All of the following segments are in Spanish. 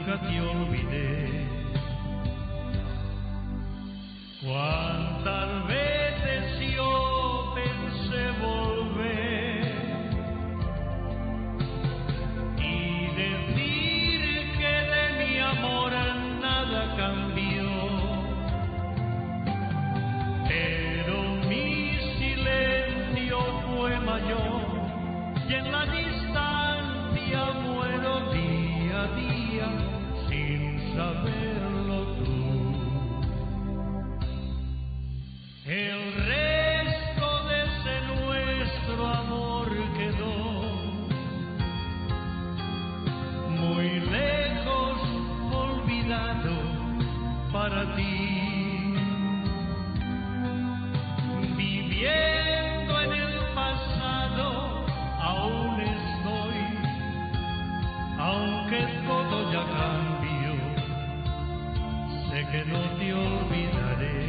nunca te olvidé. Cuántas veces yo pensé volver y decir que de mi amor nada cambió, pero mi silencio fue mayor y en la distancia muero día a día sin saberlo tú. El resto de ese nuestro amor quedó muy lejos, olvidado para ti. Viviendo en el pasado aún estoy, aunque todo ya cambió, sé que no te olvidaré.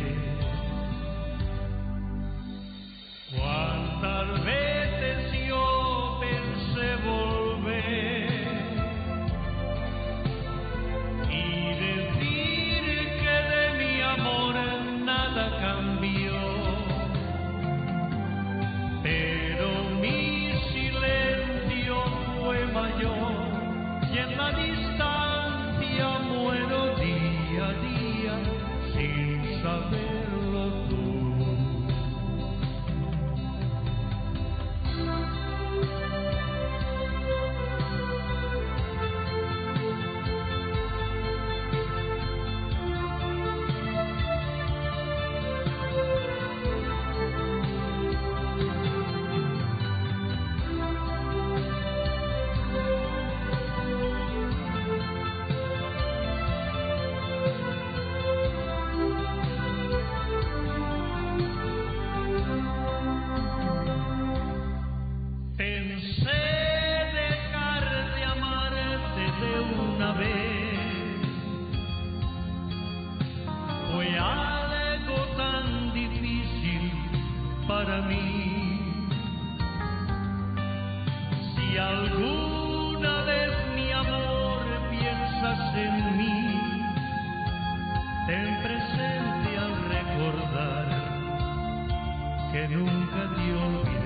Cuántas veces yo pensé volver y decir que de mi amor nada cambió, pero mi silencio fue mayor y en la distancia muero día a día sin saberlo tú. Pensé dejar de amarte de una vez, fue algo tan difícil para mí. Si alguna vez mi amor piensas en mí, ten presente al recordar que nunca te olvidé.